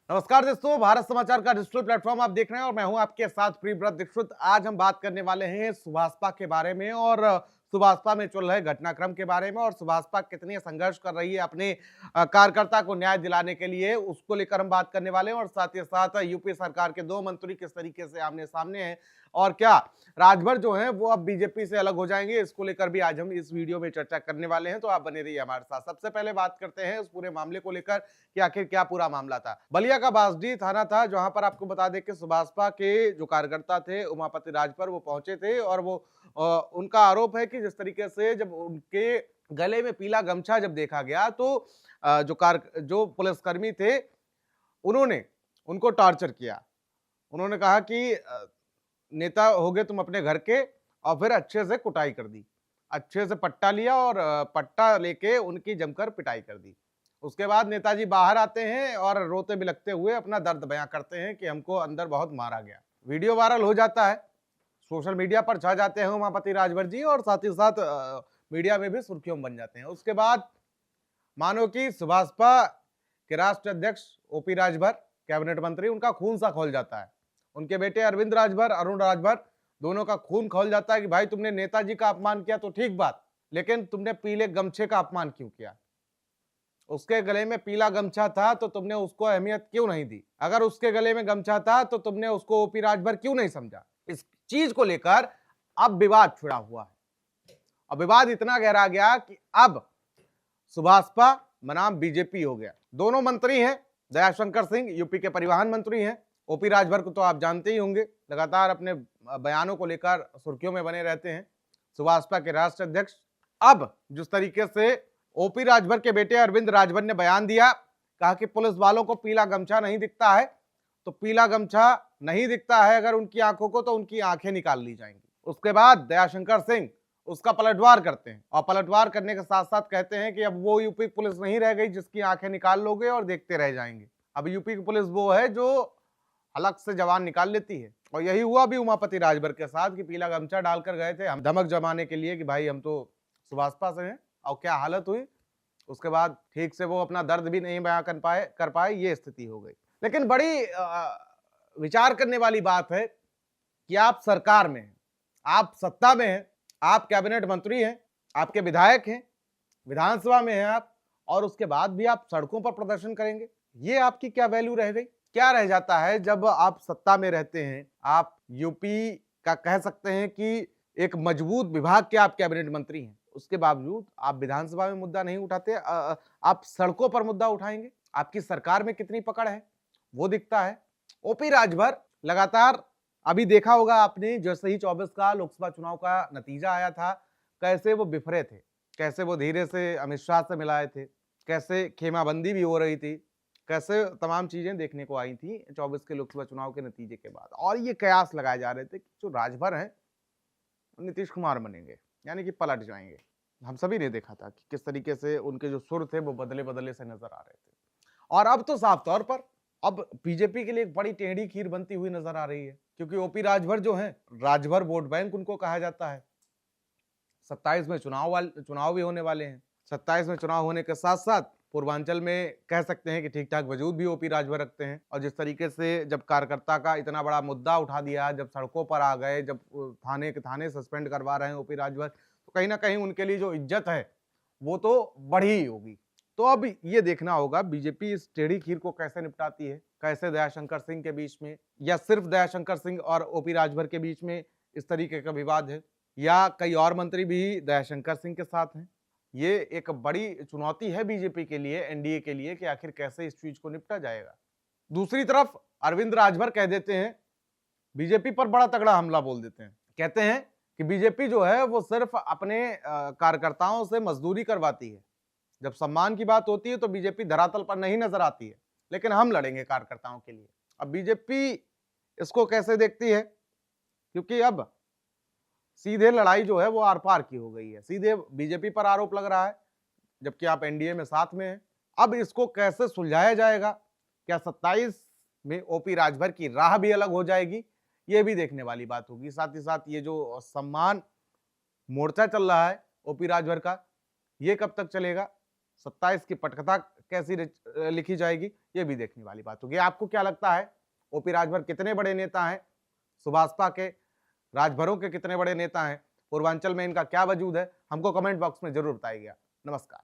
नमस्कार दोस्तों, भारत समाचार का डिजिटल प्लेटफॉर्म आप देख रहे हैं और मैं हूं आपके साथ प्रियव्रत दीक्षित। आज हम बात करने वाले हैं सुभाषपा के बारे में और सुभाषपा में चल रहे घटनाक्रम के बारे में और सुभाषपा कितनी संघर्ष कर रही है अपने कार्यकर्ता को न्याय दिलाने के लिए, उसको लेकर हम बात करने वाले हैं। और साथ ही साथ यूपी सरकार के दो मंत्री किस तरीके से आमने सामने हैं और क्या राजभर जो है वो अब बीजेपी से अलग हो जाएंगे, इसको लेकर भी आज हम इस वीडियो में चर्चा करने वाले हैं। तो आप बने रहिए हमारे साथ। सबसे पहले बात करते हैं उस पूरे मामले को लेकर कि आखिर क्या पूरा मामला था। बलिया का बासडी थाना था, जहां पर आपको बता दें कि सुभाषपा के जो कार्यकर्ता थे उमापति राजभर वो पहुंचे थे और वो उनका आरोप है कि जिस तरीके से जब उनके गले में पीला गमछा जब देखा गया तो जो पुलिसकर्मी थे उन्होंने उनको टॉर्चर किया। उन्होंने कहा कि नेता हो गए तुम अपने घर के, और फिर अच्छे से कुटाई कर दी, अच्छे से पट्टा लिया और पट्टा लेके उनकी जमकर पिटाई कर दी। उसके बाद नेताजी बाहर आते हैं और रोते बिलखते हुए अपना दर्द बयां करते हैं कि हमको अंदर बहुत मारा गया। वीडियो वायरल हो जाता है, सोशल मीडिया पर छा जाते हैं उमापति राजभर जी और साथ ही साथ मीडिया में भी सुर्खियों में बन जाते हैं। उसके बाद मानो कि सुभाषपा के राष्ट्रीय अध्यक्ष ओपी राजभर, कैबिनेट मंत्री, उनका खून सा खोल जाता है। उनके बेटे अरविंद राजभर, अरुण राजभर, दोनों का खून खोल जाता है कि भाई तुमने नेताजी का अपमान किया तो ठीक बात, लेकिन तुमने पीले गमछे का अपमान क्यों किया? उसके गले में पीला गमछा था तो तुमने उसको अहमियत क्यों नहीं दी? अगर उसके गले में गमछा था तो तुमने उसको ओपी राजभर क्यों नहीं समझा? इस चीज को लेकर अब विवाद छिड़ा हुआ है। अब विवाद इतना गहरा गया कि अब सुभाषपा बनाम बीजेपी हो गया। दोनों मंत्री हैं, दयाशंकर सिंह यूपी के परिवहन मंत्री हैं, ओपी राजभर को तो आप जानते ही होंगे, लगातार अपने बयानों को लेकर सुर्खियों में बने रहते हैं। सुभाषपा के राष्ट्रीय अध्यक्ष अब जिस तरीके से ओपी राजभर के बेटे अरविंद राजभर ने बयान दिया, कहा कि पुलिस वालों को पीला गमछा नहीं दिखता है, तो पीला गमछा नहीं दिखता है अगर उनकी आंखों को, तो उनकी आंखें निकाल ली जाएंगी। उसके बाद दयाशंकर सिंह उसका पलटवार करते हैं और पलटवार करने के साथ साथ कहते हैं कि अब वो यूपी पुलिस नहीं रह गई जिसकी आंखें निकाल लोगे और देखते रह जाएंगे। अब यूपी की पुलिस वो है जो अलग से जवान निकाल लेती है। और यही हुआ भी उमापति राजभर के साथ कि पीला गमछा डालकर गए थे हम धमक जमाने के लिए कि भाई हम तो सुभाषपा से हैं, और क्या हालत हुई। उसके बाद ठीक से वो अपना दर्द भी नहीं बयां कर पाए, ये स्थिति हो गई। लेकिन बड़ी विचार करने वाली बात है कि आप सरकार में हैं, आप सत्ता में हैं, आप कैबिनेट मंत्री हैं, आपके विधायक हैं, विधानसभा में हैं आप, और उसके बाद भी आप सड़कों पर प्रदर्शन करेंगे। ये आपकी क्या वैल्यू रह गई? क्या रह जाता है जब आप सत्ता में रहते हैं? आप यूपी का कह सकते हैं कि एक मजबूत विभाग के आप कैबिनेट मंत्री हैं, उसके बावजूद आप विधानसभा में मुद्दा नहीं उठाते, आप सड़कों पर मुद्दा उठाएंगे। आपकी सरकार में कितनी पकड़ है वो दिखता है। ओपी राजभर लगातार, अभी देखा होगा आपने, जैसे ही 24 का लोकसभा चुनाव का नतीजा आया था, कैसे वो बिफरे थे, कैसे वो धीरे से अमित शाह से मिलाए थे, कैसे खेमाबंदी भी हो रही थी, कैसे तमाम चीजें देखने को आई थी 24 के लोकसभा चुनाव के नतीजे के बाद। और ये कयास लगाए जा रहे थे कि जो राजभर हैं नीतीश कुमार बनेंगे, यानी कि पलट जाएंगे। हम सभी ने देखा था कि किस तरीके से उनके जो सुर थे वो बदले बदले से नजर आ रहे थे। और अब तो साफ तौर पर अब बीजेपी के लिए एक बड़ी टेढ़ी खीर बनती हुई नजर आ रही है, क्योंकि ओपी राजभर जो हैं, राजभर वोट बैंक उनको कहा जाता है। 27 में चुनाव भी होने वाले हैं। 27 में चुनाव होने के साथ साथ पूर्वांचल में कह सकते हैं कि ठीक ठाक वजूद भी ओपी राजभर रखते हैं। और जिस तरीके से जब कार्यकर्ता का इतना बड़ा मुद्दा उठा दिया, जब सड़कों पर आ गए, जब थाने के थाने सस्पेंड करवा रहे हैं ओपी राजभर, तो कहीं ना कहीं उनके लिए जो इज्जत है वो तो बढ़ी ही होगी। तो अब ये देखना होगा बीजेपी इस टेढ़ी खीर को कैसे निपटाती है, कैसे दयाशंकर सिंह के बीच में, या सिर्फ दयाशंकर सिंह और ओपी राजभर के बीच में इस तरीके का विवाद है, या कई और मंत्री भी दयाशंकर सिंह के साथ हैं। ये एक बड़ी चुनौती है बीजेपी के लिए, एनडीए के लिए, कि आखिर कैसे इस चीज को निपटा जाएगा। दूसरी तरफ अरविंद राजभर कह देते हैं, बीजेपी पर बड़ा तगड़ा हमला बोल देते हैं, कहते हैं कि बीजेपी जो है वो सिर्फ अपने कार्यकर्ताओं से मजदूरी करवाती है। जब सम्मान की बात होती है तो बीजेपी धरातल पर नहीं नजर आती है, लेकिन हम लड़ेंगे कार्यकर्ताओं के लिए। अब बीजेपी इसको कैसे देखती है, क्योंकि अब सीधे लड़ाई जो है वो आर पार की हो गई है, सीधे बीजेपी पर आरोप लग रहा है, जबकि आप एनडीए में साथ में हैं। अब इसको कैसे सुलझाया जाएगा? क्या 27 में ओपी राजभर की राह भी अलग हो जाएगी? ये भी देखने वाली बात होगी। साथ ही साथ ये जो सम्मान मोर्चा चल रहा है ओपी राजभर का, ये कब तक चलेगा? 27 की पटकथा कैसी लिखी जाएगी, ये भी देखने वाली बात होगी। आपको क्या लगता है, ओपी राजभर कितने बड़े नेता हैं? सुभाषपा के राजभरों के कितने बड़े नेता हैं? पूर्वांचल में इनका क्या वजूद है? हमको कमेंट बॉक्स में जरूर बताइएगा। नमस्कार।